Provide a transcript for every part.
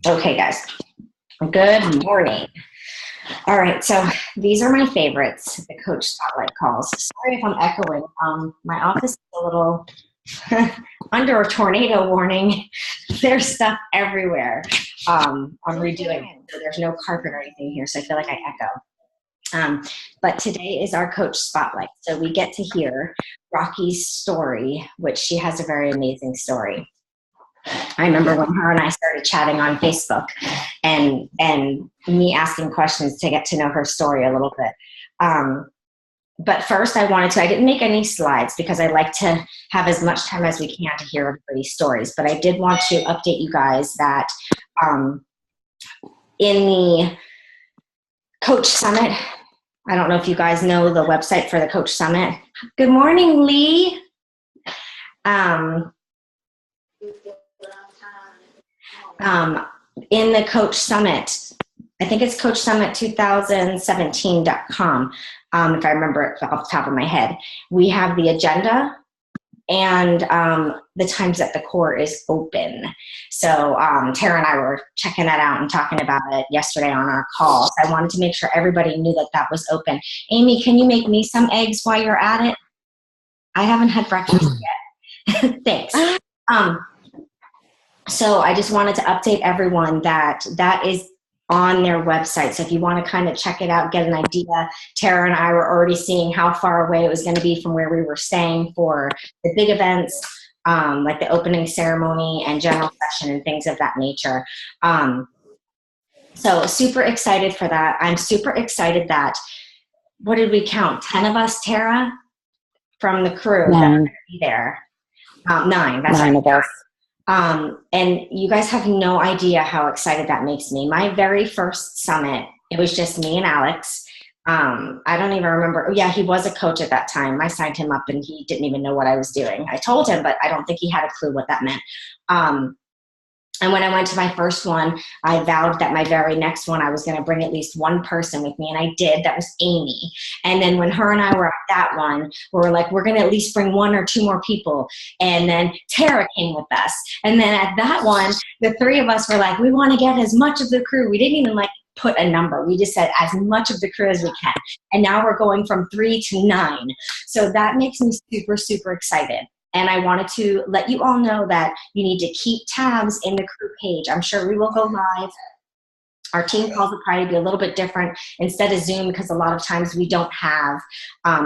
Okay, guys. Good morning. All right, so these are my favorites, the coach spotlight calls. Sorry if I'm echoing. My office is a little under a tornado warning. There's stuff everywhere. I'm redoing it, so there's no carpet or anything here, so I feel like I echo. But today is our coach spotlight, so we get to hear Rocki's story, which she has a very amazing story. I remember when her and I started chatting on Facebook and me asking questions to get to know her story a little bit. But first I didn't make any slides because I like to have as much time as we can to hear everybody's stories. But I did want to update you guys that in the Coach Summit, I don't know if you guys know the website for the Coach Summit. Good morning, Lee. In the Coach Summit, I think it's CoachSummit2017.com, if I remember it off the top of my head. We have the agenda and the times that the core is open. So Tara and I were checking that out and talking about it yesterday on our call. So I wanted to make sure everybody knew that that was open. Amy, can you make me some eggs while you're at it? I haven't had breakfast yet. Thanks. So I just wanted to update everyone that that is on their website. So if you want to kind of check it out, get an idea, Tara and I were already seeing how far away it was going to be from where we were staying for the big events, like the opening ceremony and general session and things of that nature. So super excited for that. I'm super excited that, what did we count? 10 of us, Tara, from the crew that are going to be there. 9. That's 9 of us. And you guys have no idea how excited that makes me. My very first summit, it was just me and Alex. I don't even remember. Oh, yeah, he was a coach at that time. I signed him up and he didn't even know what I was doing. I told him, but I don't think he had a clue what that meant. And when I went to my first one, I vowed that my very next one, I was going to bring at least one person with me, and I did. That was Amy. And then when her and I were at that one, we were like, we're going to at least bring 1 or 2 more people. And then Tara came with us. And then at that one, the 3 of us were like, we want to get as much of the crew. We didn't even like put a number. We just said as much of the crew as we can. And now we're going from 3 to 9. So that makes me super, super excited. And I wanted to let you all know that you need to keep tabs in the crew page. I'm sure we will go live. Our team calls will probably be a little bit different instead of Zoom, because a lot of times we don't have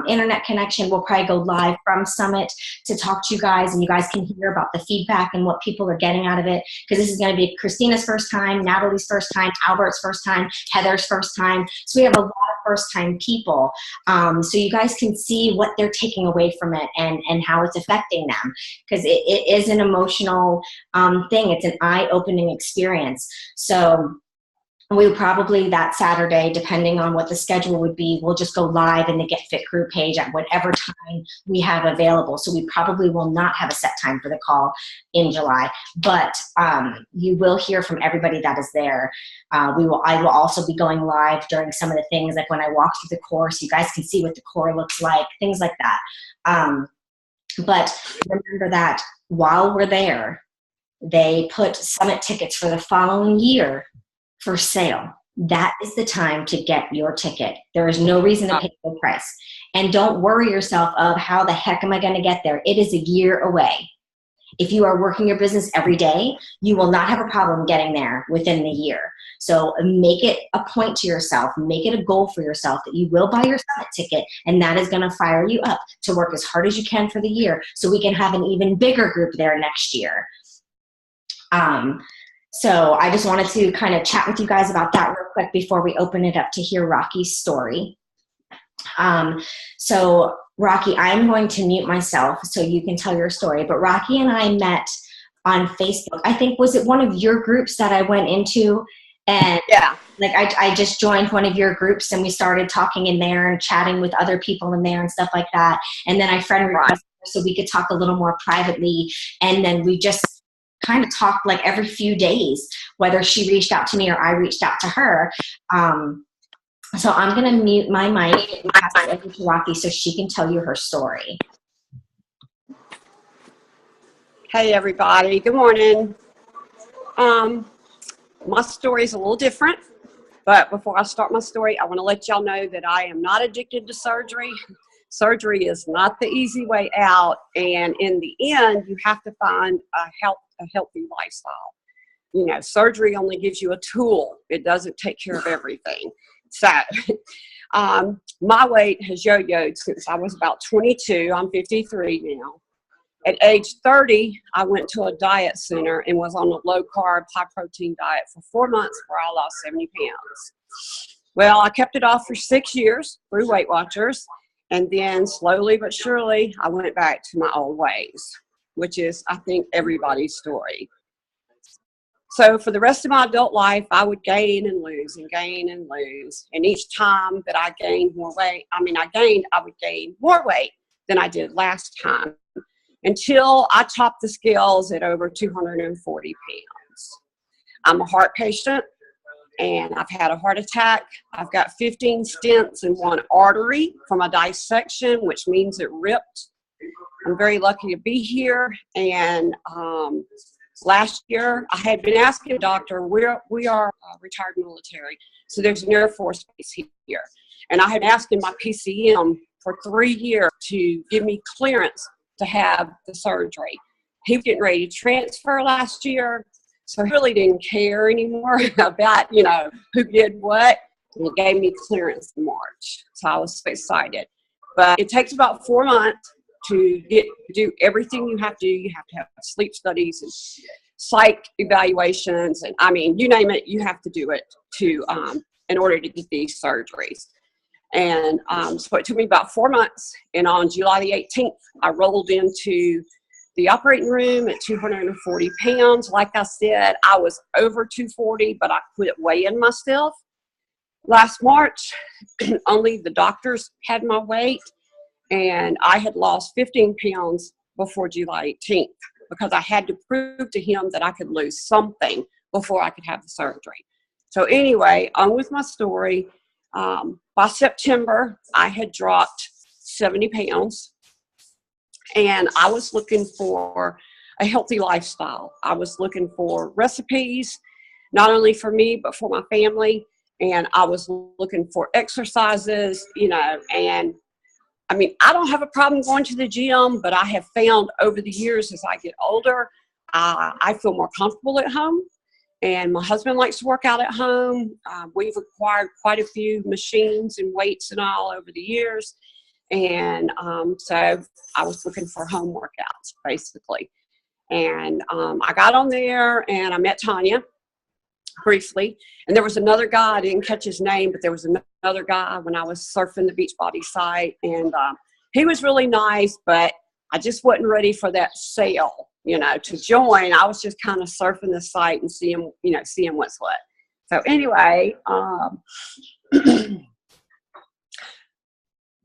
internet connection. We'll probably go live from Summit to talk to you guys, and you guys can hear about the feedback and what people are getting out of it, because this is going to be Christina's first time, Natalie's first time, Albert's first time, Heather's first time. So we have a lot of first-time people. So you guys can see what they're taking away from it and how it's affecting them, because it is an emotional thing. It's an eye-opening experience. So we probably that Saturday, depending on what the schedule would be, we'll just go live in the GetFitCREW page at whatever time we have available. So we probably will not have a set time for the call in July, but you will hear from everybody that is there. I will also be going live during some of the things, like when I walk through the core, so you guys can see what the core looks like, things like that. But remember that while we're there, they put summit tickets for the following year for sale. That is the time to get your ticket. There is no reason to pay full price. And don't worry yourself of how the heck am I going to get there? It is a year away. If you are working your business every day, you will not have a problem getting there within the year. So make it a point to yourself, make it a goal for yourself that you will buy your summit ticket, and that is going to fire you up to work as hard as you can for the year so we can have an even bigger group there next year. So I just wanted to kind of chat with you guys about that real quick before we open it up to hear Rocki's story. So Rocki, I'm going to mute myself so you can tell your story. But Rocki and I met on Facebook. I think, was it one of your groups that I went into? And yeah, like I just joined one of your groups and we started talking in there and chatting with other people in there and stuff like that. And then I friend requested her so we could talk a little more privately. And then we just kind of talked like every few days, whether she reached out to me or I reached out to her. So I'm going to mute my mic and pass it over to Rocki so she can tell you her story. Hey everybody, good morning. My story is a little different, but before I start my story, I want to let y'all know that I am not addicted to surgery. Surgery is not the easy way out, and in the end, you have to find a healthy lifestyle. You know, surgery only gives you a tool. It doesn't take care of everything. So my weight has yo-yoed since I was about 22. I'm 53 now. At age 30, I went to a diet center and was on a low-carb, high-protein diet for 4 months where I lost 70 pounds. Well, I kept it off for 6 years through Weight Watchers, and then slowly but surely, I went back to my old ways, which is, I think, everybody's story. So for the rest of my adult life, I would gain and lose and gain and lose. And each time that I gained more weight, I would gain more weight than I did last time, until I topped the scales at over 240 pounds. I'm a heart patient, and I've had a heart attack. I've got 15 stents in one artery from a dissection, which means it ripped. I'm very lucky to be here. And last year, I had been asking a doctor, we are retired military, so there's an Air Force base here. And I had been asking my PCM for 3 years to give me clearance to have the surgery. He was getting ready to transfer last year, so he really didn't care anymore about, you know, who did what. And he gave me clearance in March, so I was so excited. But it takes about 4 months to do everything you have to do. You have to have sleep studies and psych evaluations, and I mean, you name it, you have to do it to in order to get these surgeries. And so it took me about 4 months, and on July the 18th, I rolled into the operating room at 240 pounds. Like I said, I was over 240, but I quit weighing myself. Last March, only the doctors had my weight, and I had lost 15 pounds before July 18th because I had to prove to him that I could lose something before I could have the surgery. So anyway, on with my story. By September, I had dropped 70 pounds, and I was looking for a healthy lifestyle. I was looking for recipes, not only for me, but for my family. And I was looking for exercises, you know, and I mean, I don't have a problem going to the gym, but I have found over the years as I get older, I feel more comfortable at home. And my husband likes to work out at home. We've acquired quite a few machines and weights and all over the years. And so I was looking for home workouts, basically. And I got on there, and I met Tanya briefly. And there was another guy, I didn't catch his name, but there was another guy when I was surfing the Beachbody site. And he was really nice, but I just wasn't ready for that sale, you know, to join. I was just kind of surfing the site and seeing what's what. So anyway,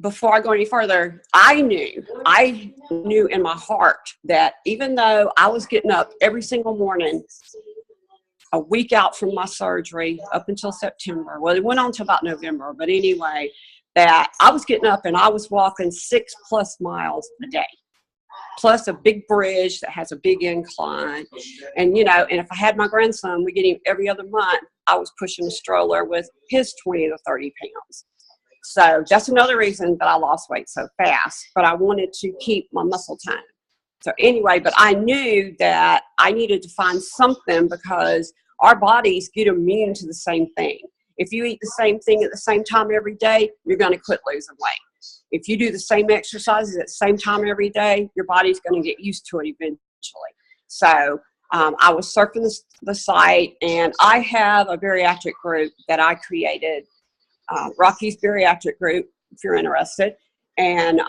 before I go any further, I knew in my heart that even though I was getting up every single morning, a week out from my surgery up until September, well, it went on to about November, but anyway, that I was getting up and I was walking 6+ miles a day, plus a big bridge that has a big incline. And, you know, and if I had my grandson, we get him every other month, I was pushing a stroller with his 20 to 30 pounds. So that's another reason that I lost weight so fast, but I wanted to keep my muscle tone. So anyway, but I knew that I needed to find something because our bodies get immune to the same thing. If you eat the same thing at the same time every day, you're going to quit losing weight. If you do the same exercises at the same time every day, your body's going to get used to it eventually. So I was surfing the site, and I have a bariatric group that I created, Rocki's bariatric group, if you're interested. And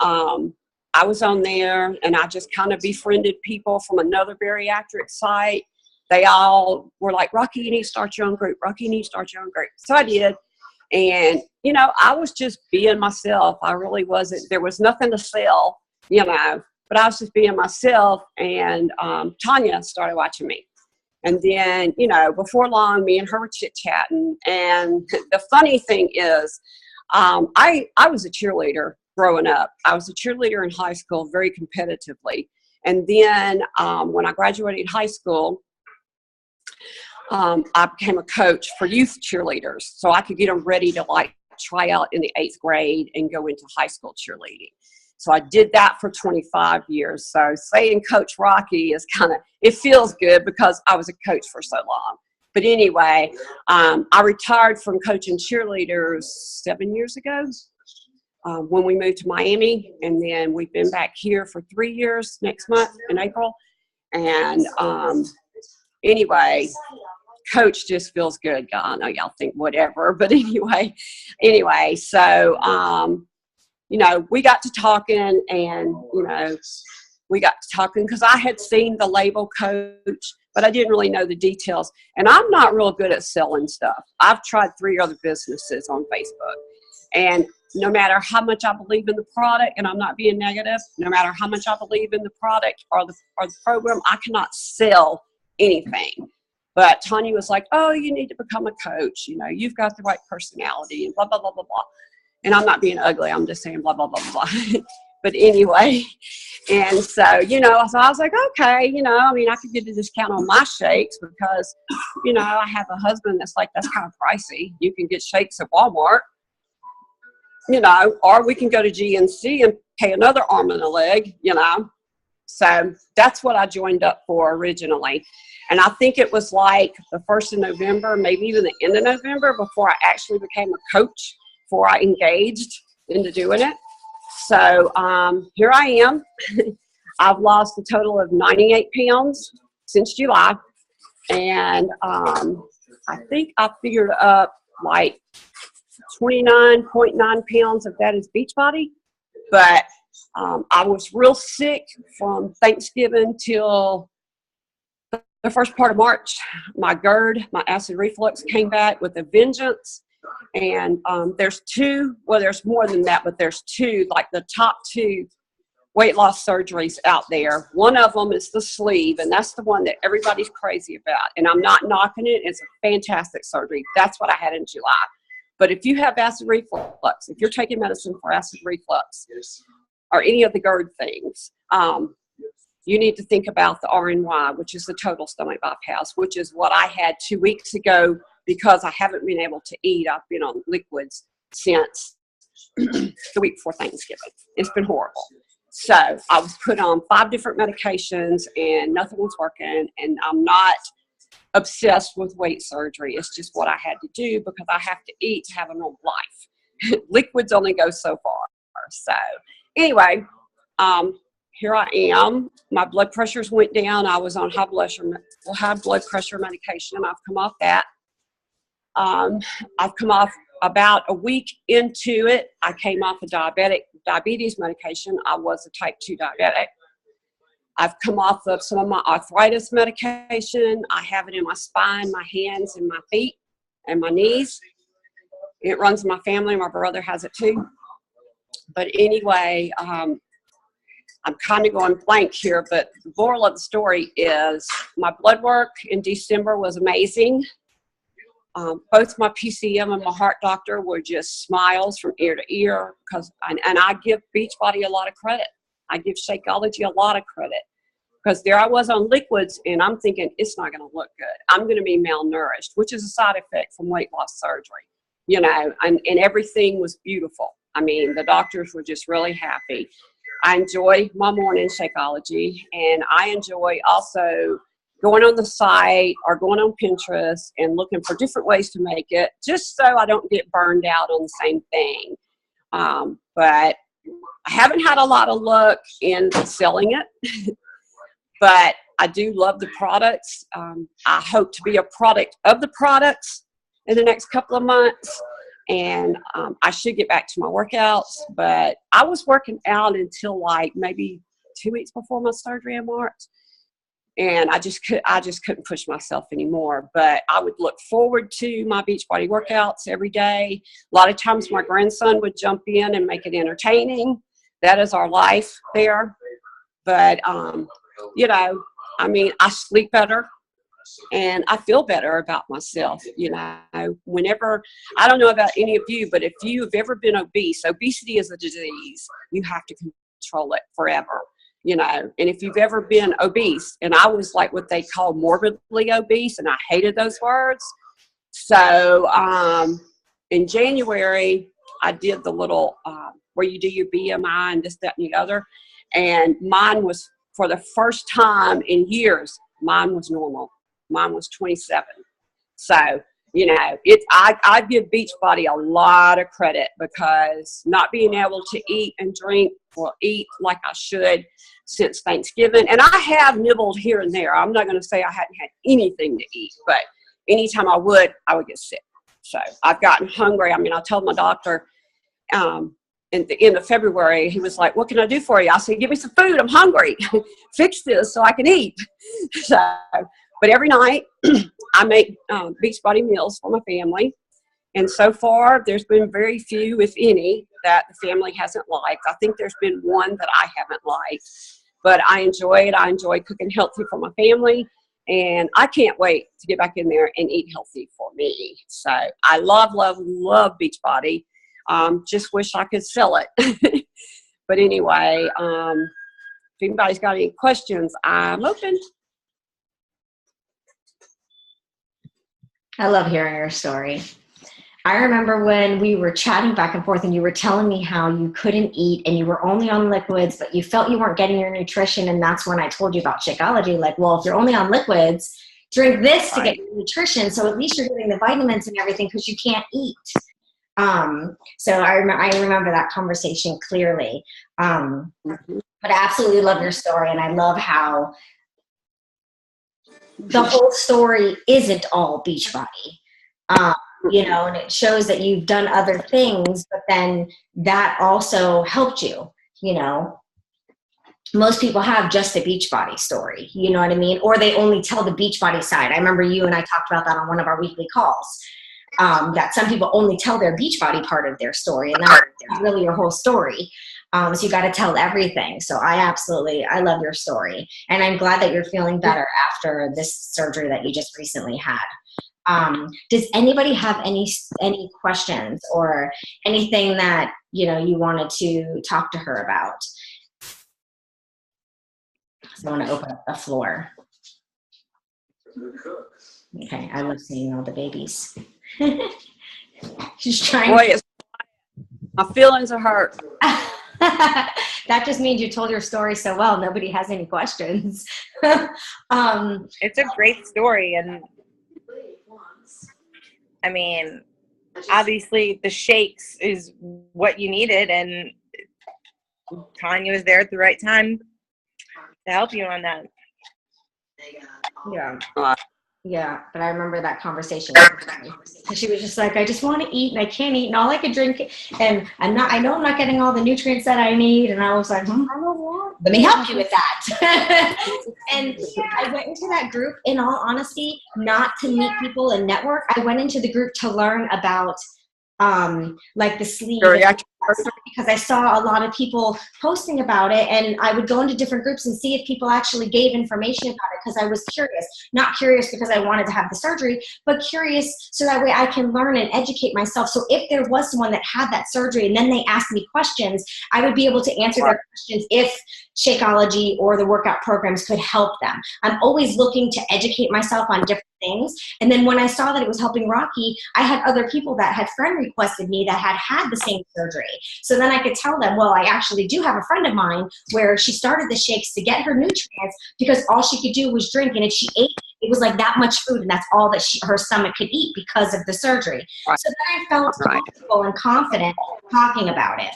I was on there, and I just kind of befriended people from another bariatric site. They all were like, Rocki, you need to start your own group. Rocki, you need to start your own group. So I did. And, you know, I was just being myself. I really wasn't. There was nothing to sell, you know, but I was just being myself. And Tanya started watching me. And then, you know, before long, me and her were chit-chatting. And the funny thing is, I was a cheerleader growing up. I was a cheerleader in high school very competitively. And then when I graduated high school, I became a coach for youth cheerleaders so I could get them ready to like try out in the 8th grade and go into high school cheerleading. So I did that for 25 years. So saying Coach Rocki is kind of, it feels good because I was a coach for so long. But anyway, I retired from coaching cheerleaders 7 years ago when we moved to Miami. And then we've been back here for 3 years next month in April. And anyway, coach just feels good. I know y'all think whatever, but anyway, so, you know, we got to talking and, you know, we got to talking because I had seen the label coach, but I didn't really know the details. And I'm not real good at selling stuff. I've tried 3 other businesses on Facebook. And no matter how much I believe in the product, and I'm not being negative, no matter how much I believe in the product or the program, I cannot sell anything. But Tanya was like, oh, you need to become a coach. You know, you've got the right personality and blah, blah, blah, blah, blah. And I'm not being ugly. I'm just saying blah, blah, blah, blah. But anyway, and so, you know, so I was like, okay, you know, I mean, I could get a discount on my shakes because, you know, I have a husband that's like, that's kind of pricey. You can get shakes at Walmart, you know, or we can go to GNC and pay another arm and a leg, you know. So that's what I joined up for originally. And I think it was like the 1st of November, maybe even the end of November before I actually became a coach, before I engaged into doing it. So here I am. I've lost a total of 98 pounds since July. And I think I figured up like 29.9 pounds of that is Beachbody. But I was real sick from Thanksgiving till the first part of March. My GERD, my acid reflux came back with a vengeance. And there's 2, well, there's more than that, but there's 2, like the top 2 weight loss surgeries out there. One of them is the sleeve, and that's the one that everybody's crazy about. And I'm not knocking it. It's a fantastic surgery. That's what I had in July. But if you have acid reflux, if you're taking medicine for acid reflux or any of the GERD things, you need to think about the RNY, which is the total stomach bypass, which is what I had 2 weeks ago because I haven't been able to eat. I've been on liquids since the week before Thanksgiving. It's been horrible. So I was put on 5 different medications and nothing was working. And I'm not obsessed with weight surgery. It's just what I had to do because I have to eat to have a normal life. Liquids only go so far. So anyway, here I am. My blood pressures went down. I was on high blood pressure medication. I've come off that. I've come off about a week into it. I came off of diabetes medication. I was a type 2 diabetic. I've come off of some of my arthritis medication. I have it in my spine, my hands, and my feet, and my knees. It runs in my family. My brother has it too. But anyway, I'm kind of going blank here, but the moral of the story is my blood work in December was amazing. Both my PCM and my heart doctor were just smiles from ear to ear and I give Beachbody a lot of credit. I give Shakeology a lot of credit because there I was on liquids and I'm thinking it's not going to look good. I'm going to be malnourished, which is a side effect from weight loss surgery, you know, and everything was beautiful. I mean, the doctors were just really happy. I enjoy my morning Shakeology, and I enjoy also going on the site or going on Pinterest and looking for different ways to make it just so I don't get burned out on the same thing. But I haven't had a lot of luck in selling it, but I do love the products. I hope to be a product of the products in the next couple of months. And I should get back to my workouts, but I was working out until like maybe 2 weeks before my surgery in March. And I just couldn't push myself anymore. But I would look forward to my Beachbody workouts every day. A lot of times my grandson would jump in and make it entertaining. That is our life there. But, you know, I mean, I sleep better and I feel better about myself. You know, whenever, I don't know about any of you, but if you have ever been obese, obesity is a disease. You have to control it forever. you know, and if you've ever been obese, and I was like what they call morbidly obese, and I hated those words. So in January, I did the little where you do your BMI and this, that, and the other. And mine was, for the first time in years, mine was normal. Mine was 27. So, you know, I give Beachbody a lot of credit, because not being able to eat and drink or eat like I should since Thanksgiving. And I have nibbled here and there. I'm not going to say I hadn't had anything to eat, but anytime I would get sick. So I've gotten hungry. I mean, I told my doctor in the end of February, he was like, "What can I do for you?" I said, "Give me some food. I'm hungry. Fix this so I can eat." So, but every night I make Beachbody meals for my family. And so far, there's been very few, if any, that the family hasn't liked. I think there's been one that I haven't liked. But I enjoy it. I enjoy cooking healthy for my family. And I can't wait to get back in there and eat healthy for me. So I love, love, love Beachbody. Just wish I could sell it. But anyway, if anybody's got any questions, I'm open. I love hearing your story. I remember when we were chatting back and forth and you were telling me how you couldn't eat and you were only on liquids, but you felt you weren't getting your nutrition. And that's when I told you about Shakeology. Like, well, if you're only on liquids, drink this to get your nutrition. So at least you're getting the vitamins and everything, because you can't eat. So I remember that conversation clearly. But I absolutely love your story. And I love how the whole story isn't all Beachbody. You know, and it shows that you've done other things, but then that also helped you. You know, most people have just a Beachbody story, you know what I mean? Or they only tell the Beachbody side. I remember you and I talked about that on one of our weekly calls, that some people only tell their Beachbody part of their story, and that's not really your whole story. So you got to tell everything. So I love your story. And I'm glad that you're feeling better after this surgery that you just recently had. Does anybody have any questions or anything that, you know, you wanted to talk to her about? So I want to open up the floor. Okay, I love seeing all the babies. She's trying. Boy, my feelings are hurt. That just means you told your story so well. Nobody has any questions. It's a great story, and I mean, obviously the shakes is what you needed, and Tanya was there at the right time to help you on that. Yeah. Yeah, but I remember that conversation. She was just like, I just want to eat and I can't eat, and all I could drink, and I know I'm not getting all the nutrients that I need. And I was like, let me help you with that. And I went into that group, in all honesty, not to meet people and network. I went into the group to learn about like the sleeve, because I saw a lot of people posting about it, and I would go into different groups and see if people actually gave information about it, because I was curious. Not curious because I wanted to have the surgery, but curious so that way I can learn and educate myself. So if there was someone that had that surgery and then they asked me questions, I would be able to answer their questions if Shakeology or the workout programs could help them. I'm always looking to educate myself on different things. And then when I saw that it was helping Rocki, I had other people that had friend requested me that had the same surgery. So then I could tell them, well, I actually do have a friend of mine where she started the shakes to get her nutrients, because all she could do was drink. And if she ate, it was like that much food, and that's all that her stomach could eat because of the surgery. Right. So then I felt comfortable and confident talking about it.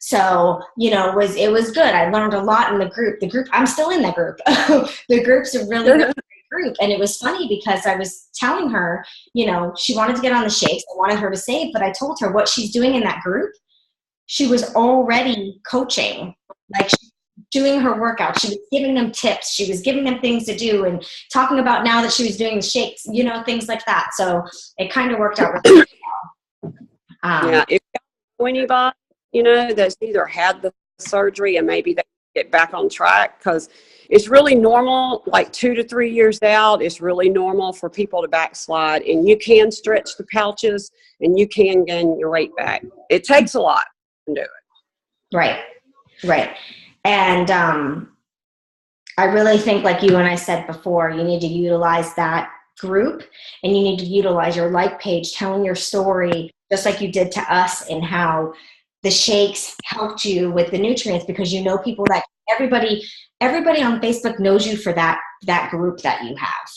So, you know, it was good. I learned a lot in the group. I'm still in that group. The group's a really good group. And it was funny because I was telling her, you know, she wanted to get on the shakes. I wanted her to save, but I told her what she's doing in that group, she was already coaching. Like, she's doing her workout. She was giving them tips. She was giving them things to do and talking about now that she was doing the shakes, you know, things like that. So it kind of worked out really well. Yeah. If you know anybody, you know, that's either had the surgery and maybe they get back on track, because it's really normal, like 2 to 3 years out, it's really normal for people to backslide, and you can stretch the pouches and you can gain your weight back. It takes a lot to do it. Right. And I really think, like you and I said before, you need to utilize that group, and you need to utilize your like page, telling your story, just like you did to us, and how the shakes helped you with the nutrients, because you know people that everybody on Facebook knows you for that group that you have,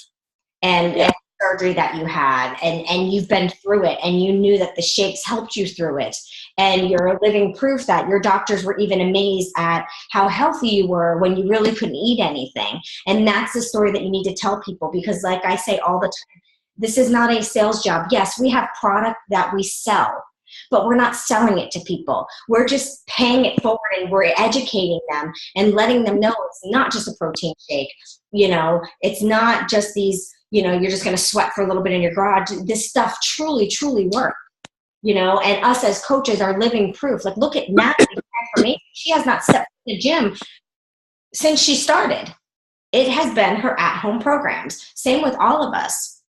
and surgery that you had, and you've been through it, and you knew that the shakes helped you through it, and you're living proof that your doctors were even amazed at how healthy you were when you really couldn't eat anything. And that's the story that you need to tell people, because like I say all the time, this is not a sales job. Yes, we have product that we sell, but we're not selling it to people. We're just paying it forward, and we're educating them and letting them know it's not just a protein shake. It's not just these, you're just going to sweat for a little bit in your garage. This stuff truly, truly works, and us as coaches are living proof. Like, look at Natalie's transformation. She has not stepped in the gym since she started. It has been her at-home programs. Same with all of us.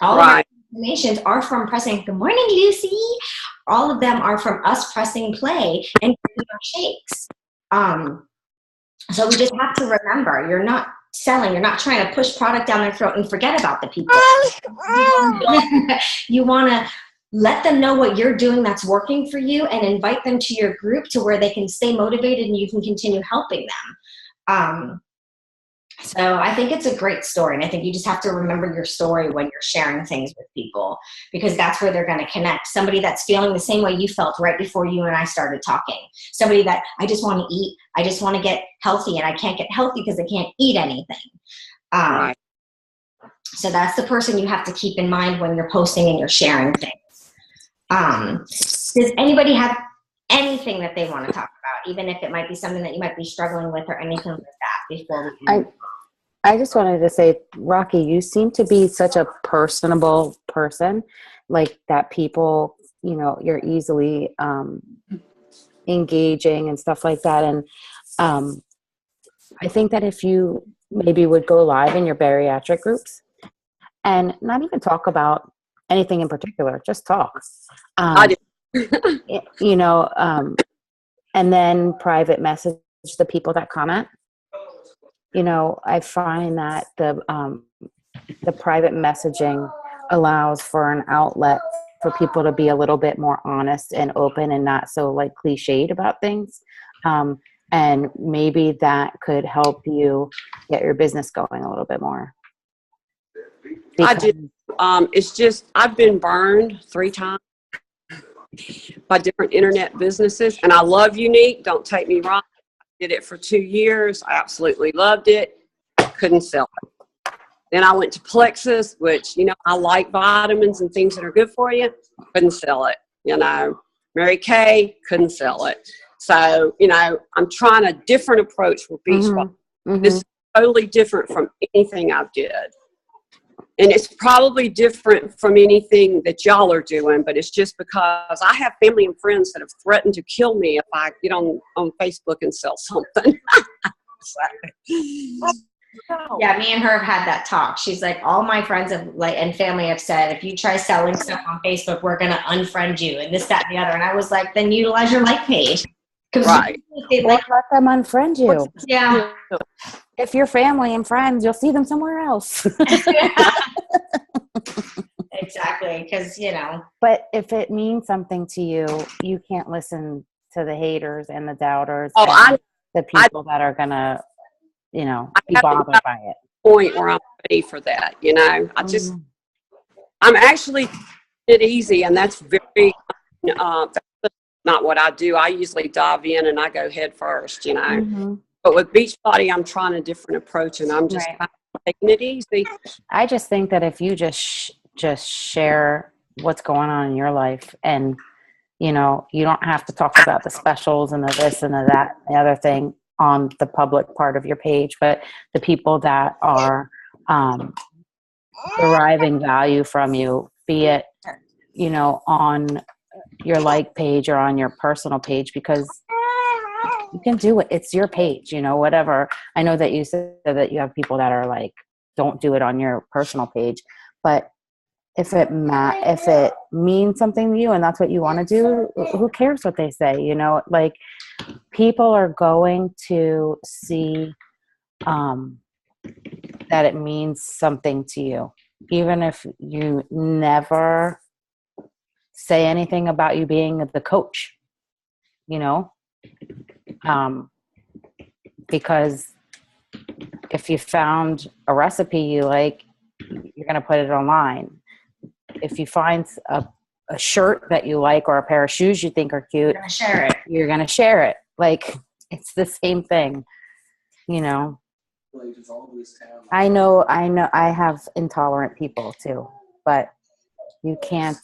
All of our transformations are from pressing, good morning, Lucy. All of them are from us pressing play and doing our shakes. So we just have to remember, you're not selling, you're not trying to push product down their throat and forget about the people. You want to let them know what you're doing that's working for you, and invite them to your group to where they can stay motivated and you can continue helping them. So I think it's a great story, and I think you just have to remember your story when you're sharing things with people, because that's where they're going to connect. Somebody that's feeling the same way you felt right before you and I started talking. Somebody that, I just want to eat, I just want to get healthy, and I can't get healthy because I can't eat anything. So that's the person you have to keep in mind when you're posting and you're sharing things. Does anybody have anything that they want to talk about, even if it might be something that you might be struggling with or anything like that, before we I just wanted to say, Rocki, you seem to be such a personable person, like that people, you're easily engaging and stuff like that. And I think that if you maybe would go live in your bariatric groups and not even talk about anything in particular, just talk. I do. And then private message the people that comment. I find that the private messaging allows for an outlet for people to be a little bit more honest and open, and not so like cliched about things. And maybe that could help you get your business going a little bit more. I do. It's just, I've been burned 3 times by different internet businesses, and I love Unique. Don't take me wrong. I did it for 2 years. I absolutely loved it. Couldn't sell it. Then I went to Plexus, which, I like vitamins and things that are good for you. Couldn't sell it. Mary Kay, couldn't sell it. So, I'm trying a different approach with Beachbody. This is totally different from anything I've did. And it's probably different from anything that y'all are doing, but it's just because I have family and friends that have threatened to kill me if I get on Facebook and sell something. Yeah, me and her have had that talk. She's like, all my friends and family have said, if you try selling stuff on Facebook, we're going to unfriend you, and this, that, and the other. And I was like, then utilize your like page. Right. Let them unfriend you. Yeah. If you're family and friends, you'll see them somewhere else. Exactly. Because, But if it means something to you, you can't listen to the haters and the doubters the people that are going to, be bothered by it. Point where I'm ready for that, I'm actually it easy, and that's very, that's not what I do. I usually dive in and I go head first, But with Beachbody, I'm trying a different approach, and I'm just kind of taking it easy. I just think that if you just share what's going on in your life, and you don't have to talk about the specials and the this and the that, the other thing on the public part of your page, but the people that are deriving value from you, be it on your like page or on your personal page, because you can do it. It's your page, whatever. I know that you said that you have people that are like, don't do it on your personal page, but if it means something to you and that's what you want to do, who cares what they say? You know, like, people are going to see that it means something to you, even if you never say anything about you being the coach, you know, because if you found a recipe you like, you're going to put it online. If you find a shirt that you like or a pair of shoes you think are cute, you're going to share it. Like, it's the same thing, you know. I know I have intolerant people too, but you can't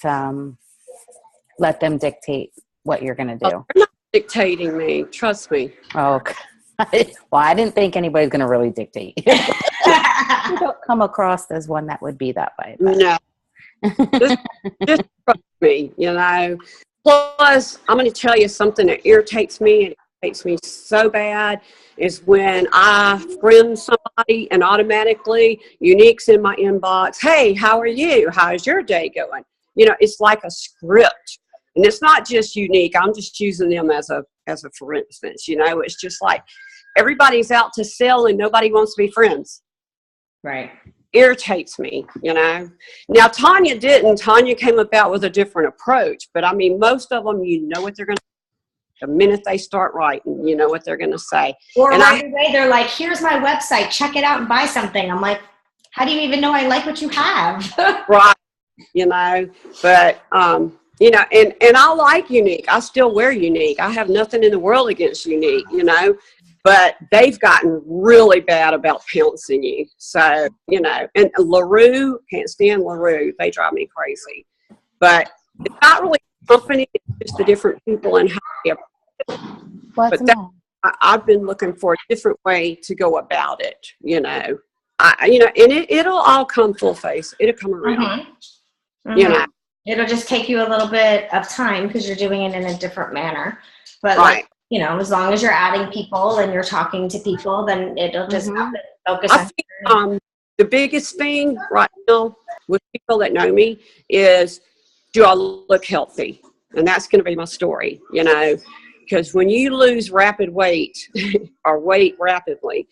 let them dictate what you're going to do. They're not dictating me. Trust me. Oh, well, I didn't think anybody's going to really dictate. You don't come across as one that would be that way. But. No. just trust me, you know. Plus, I'm going to tell you something that irritates me, and it irritates me so bad, is when I friend somebody and automatically Unique's in my inbox. Hey, how are you? How's your day going? You know, it's like a script. And it's not just Unique. I'm just using them as a for instance, you know. It's just like everybody's out to sell and nobody wants to be friends. Right. Irritates me, you know. Now, Tanya didn't. Tanya came about with a different approach. But, I mean, most of them, you know what they're going to the minute they start writing, you know what they're going to say. Or right away, they're like, here's my website. Check it out and buy something. I'm like, how do you even know I like what you have? Right. You know, but, you know, and I like Unique. I still wear Unique. I have nothing in the world against Unique, you know. But they've gotten really bad about pouncing you. So, you know, and LaRue, can't stand LaRue. They drive me crazy. But it's not really a company. It's just the different people and how they approach it. But I've been looking for a different way to go about it, you know. You know, and it'll all come full face. It'll come around. Mm-hmm. Mm-hmm. You know. It'll just take you a little bit of time because you're doing it in a different manner. But, right. like, you know, as long as you're adding people and you're talking to people, then it'll just focus on. I think the biggest thing right now with people that know me is, do I look healthy? And that's going to be my story, you know, because when you lose rapid weight or weight rapidly,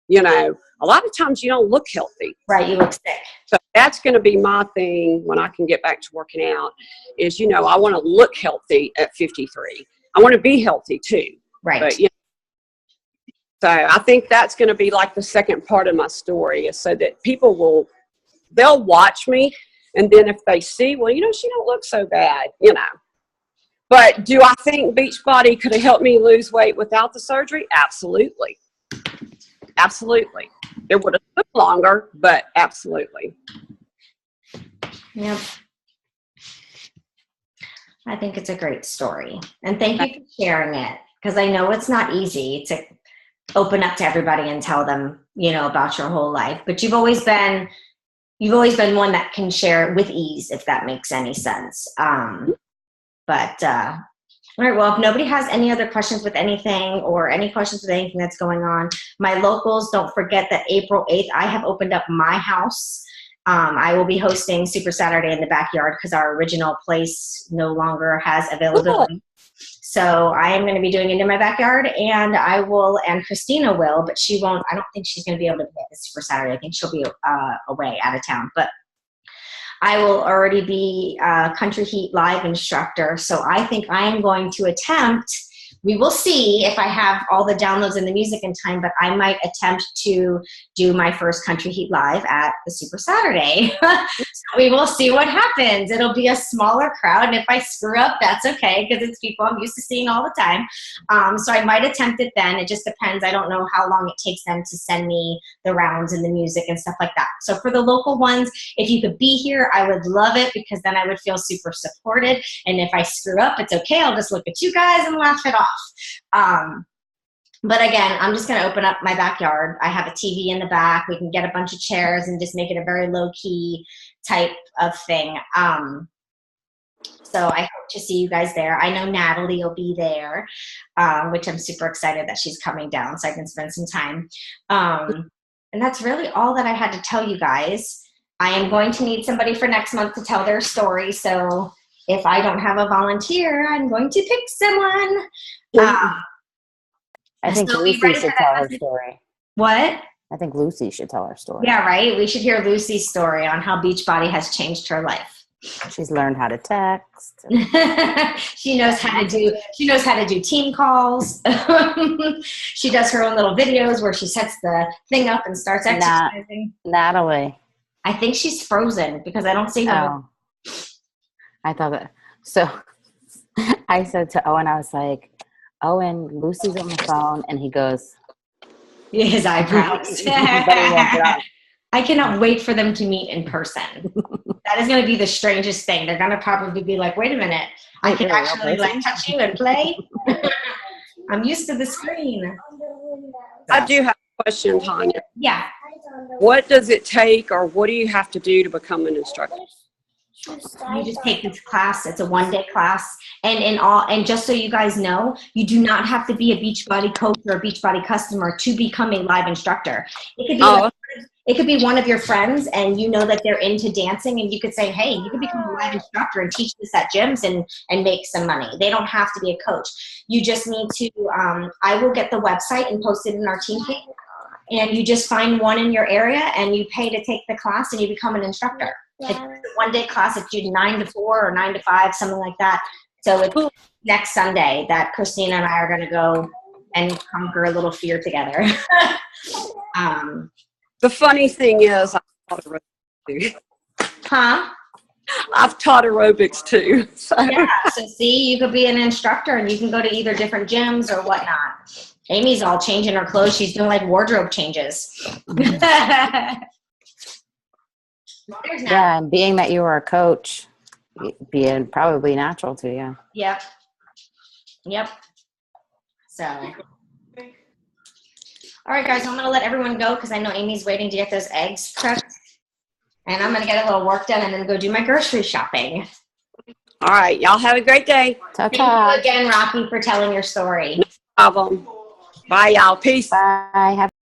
you know, a lot of times you don't look healthy. Right, you look sick. So that's going to be my thing when I can get back to working out is, you know, I want to look healthy at 53. I want to be healthy too. Right. But, you know, so I think that's going to be like the second part of my story is so that people they'll watch me. And then if they see, well, you know, she don't look so bad, you know. But do I think Beachbody could have helped me lose weight without the surgery? Absolutely. Absolutely. It would have took longer, but absolutely. Yep. I think it's a great story. And thank you for sharing it, because I know it's not easy to open up to everybody and tell them, you know, about your whole life. But you've always been one that can share with ease, if that makes any sense. All right, well, if nobody has any other questions with anything or any questions with anything that's going on, my locals, don't forget that April 8th, I have opened up my house. I will be hosting Super Saturday in the backyard because our original place no longer has availability. So I am going to be doing it in my backyard, and Christina will, but she won't. I don't think she's going to be able to make the Super Saturday. I think she'll be away out of town, but I will already be a Country Heat Live instructor. So I think I am going to attempt, we will see if I have all the downloads and the music in time, but I might attempt to do my first Country Heat Live at the Super Saturday. So we will see what happens. It'll be a smaller crowd, and if I screw up, that's okay, because it's people I'm used to seeing all the time. So I might attempt it then. It just depends. I don't know how long it takes them to send me the rounds and the music and stuff like that. So for the local ones, if you could be here, I would love it, because then I would feel super supported. And if I screw up, it's okay. I'll just look at you guys and laugh it off. But again, I'm just going to open up my backyard. I have a TV in the back. We can get a bunch of chairs and just make it a very low-key type of thing. So I hope to see you guys there. I know Natalie will be there, which I'm super excited that she's coming down so I can spend some time. And that's really all that I had to tell you guys. I am going to need somebody for next month to tell their story. So if I don't have a volunteer, I'm going to pick someone. I think so Lucy should tell her story. What? I think Lucy should tell her story. Yeah, right. We should hear Lucy's story on how Beachbody has changed her life. She's learned how to text. She knows how to do team calls. She does her own little videos where she sets the thing up and starts exercising. Natalie. I think she's frozen because I don't see her. Oh. I thought that. So I said to Owen, I was like, Owen, Lucy's on the phone, and he goes, his eyebrows. I cannot wait for them to meet in person. That is going to be the strangest thing. They're going to probably be like, wait a minute, I can actually like touch you and play. I'm used to the screen. I do have a question, Tanya. Yeah. What does it take, or what do you have to do to become an instructor? You just take this class. It's a one-day class. And just so you guys know, you do not have to be a Beachbody coach or a Beachbody customer to become a live instructor. It could be one of your friends, and you know that they're into dancing, and you could say, hey, you could become a live instructor and teach this at gyms and make some money. They don't have to be a coach. You just need to, I will get the website and post it in our team page, and you just find one in your area, and you pay to take the class, and you become an instructor. It's a one-day class. It's usually 9 to 4 or 9 to 5, something like that. So it's next Sunday that Christina and I are going to go and conquer a little fear together. The funny thing is, I've taught aerobics too. Huh? I've taught aerobics too. So. Yeah, so see, you could be an instructor and you can go to either different gyms or whatnot. Amy's all changing her clothes. She's doing like wardrobe changes. Yeah, and being that you were a coach, being probably natural to you. Yep. So, all right, guys, I'm going to let everyone go because I know Amy's waiting to get those eggs cooked. And I'm going to get a little work done and then go do my grocery shopping. All right, y'all have a great day. Thank you again, Rocki, for telling your story. No problem. Bye, y'all. Peace. Bye. Have